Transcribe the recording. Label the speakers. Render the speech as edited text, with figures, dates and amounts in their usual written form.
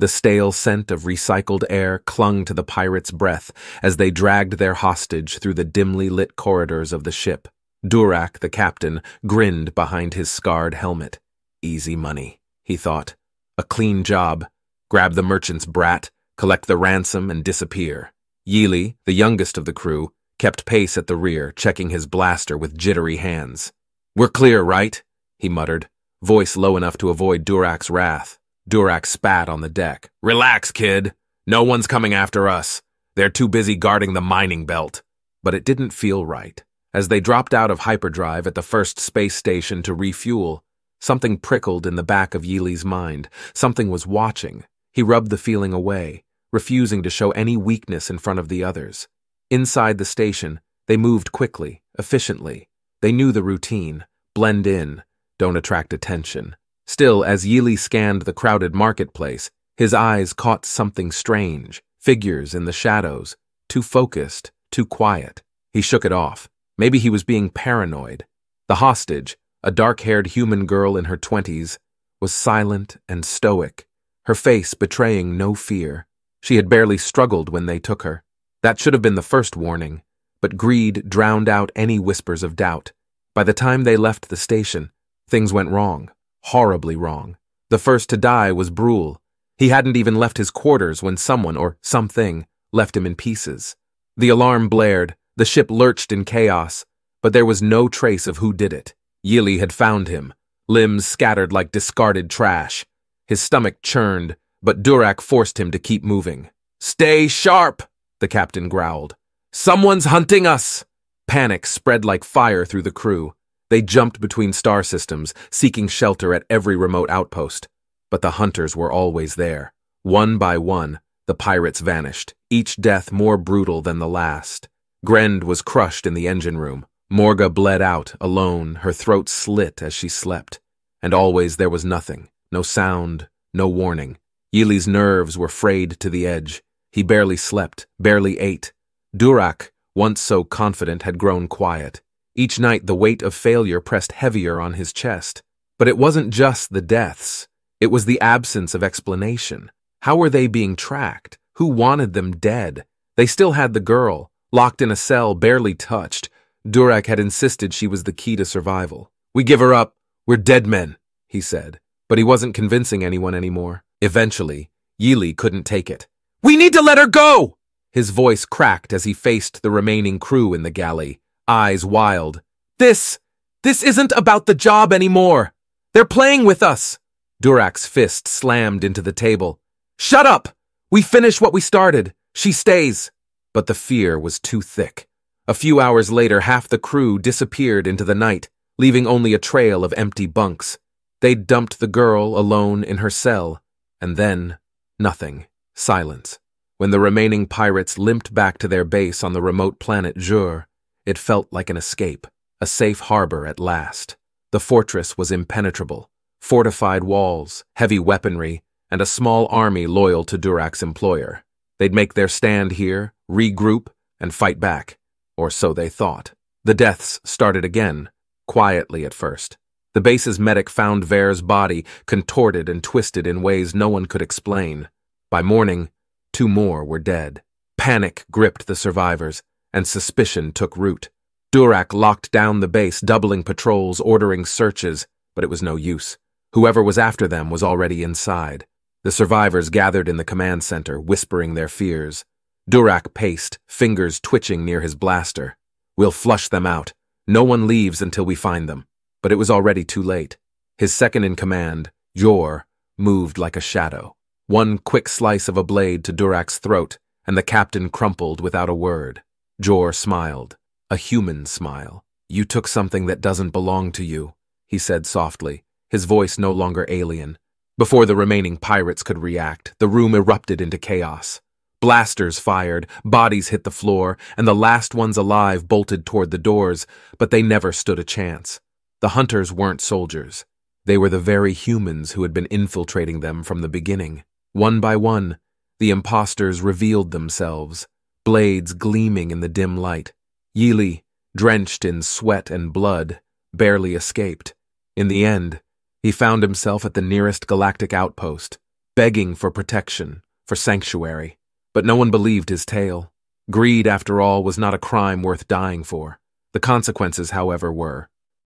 Speaker 1: The stale scent of recycled air clung to the pirates' breath as they dragged their hostage through the dimly lit corridors of the ship. Durak, the captain, grinned behind his scarred helmet. Easy money, he thought. A clean job. Grab the merchant's brat, collect the ransom, and disappear. Yili, the youngest of the crew, kept pace at the rear, checking his blaster with jittery hands. "We're clear, right?" he muttered, voice low enough to avoid Durak's wrath. Durak spat on the deck. "Relax, kid. No one's coming after us. They're too busy guarding the mining belt." But it didn't feel right. As they dropped out of hyperdrive at the first space station to refuel, something prickled in the back of Yili's mind. Something was watching. He rubbed the feeling away, refusing to show any weakness in front of the others. Inside the station, they moved quickly, efficiently. They knew the routine. Blend in. Don't attract attention. Still, as Yili scanned the crowded marketplace, his eyes caught something strange. Figures in the shadows. Too focused, too quiet. He shook it off. Maybe he was being paranoid. The hostage, a dark-haired human girl in her 20s, was silent and stoic, her face betraying no fear. She had barely struggled when they took her. That should have been the first warning, but greed drowned out any whispers of doubt. By the time they left the station, things went wrong, horribly wrong. The first to die was Brule. He hadn't even left his quarters when someone or something left him in pieces. The alarm blared, the ship lurched in chaos, but there was no trace of who did it. Yili had found him, limbs scattered like discarded trash. His stomach churned, but Durak forced him to keep moving. "Stay sharp," the captain growled. "Someone's hunting us!" Panic spread like fire through the crew. They jumped between star systems, seeking shelter at every remote outpost. But the hunters were always there. One by one, the pirates vanished, each death more brutal than the last. Grend was crushed in the engine room. Morga bled out, alone, her throat slit as she slept. And always there was nothing, no sound, no warning. Yili's nerves were frayed to the edge. He barely slept, barely ate. Durak, once so confident, had grown quiet. Each night the weight of failure pressed heavier on his chest. But it wasn't just the deaths. It was the absence of explanation. How were they being tracked? Who wanted them dead? They still had the girl, locked in a cell, barely touched. Durak had insisted she was the key to survival. "We give her up. We're dead men," he said. But he wasn't convincing anyone anymore. Eventually, Yili couldn't take it. "We need to let her go!" His voice cracked as he faced the remaining crew in the galley, eyes wild. This isn't about the job anymore. They're playing with us." Durak's fist slammed into the table. "Shut up! We finish what we started. She stays." But the fear was too thick. A few hours later, half the crew disappeared into the night, leaving only a trail of empty bunks. They'd dumped the girl alone in her cell, and then nothing. Silence. When the remaining pirates limped back to their base on the remote planet Jur, it felt like an escape, a safe harbor at last. The fortress was impenetrable. Fortified walls, heavy weaponry, and a small army loyal to Durak's employer. They'd make their stand here, regroup, and fight back. Or so they thought. The deaths started again, quietly at first. The base's medic found Ver's body contorted and twisted in ways no one could explain. By morning, 2 more were dead. Panic gripped the survivors, and suspicion took root. Durak locked down the base, doubling patrols, ordering searches, but it was no use. Whoever was after them was already inside. The survivors gathered in the command center, whispering their fears. Durak paced, fingers twitching near his blaster. "We'll flush them out. No one leaves until we find them." But it was already too late. His second-in-command, Jor, moved like a shadow. One quick slice of a blade to Durak's throat, and the captain crumpled without a word. Jor smiled. A human smile. "You took something that doesn't belong to you," he said softly, his voice no longer alien. Before the remaining pirates could react, the room erupted into chaos. Blasters fired, bodies hit the floor, and the last ones alive bolted toward the doors, but they never stood a chance. The hunters weren't soldiers. They were the very humans who had been infiltrating them from the beginning. One by one, the imposters revealed themselves, blades gleaming in the dim light. Yili, drenched in sweat and blood, barely escaped. In the end, he found himself at the nearest galactic outpost, begging for protection, for sanctuary. But no one believed his tale. Greed, after all, was not a crime worth dying for. The consequences, however, were.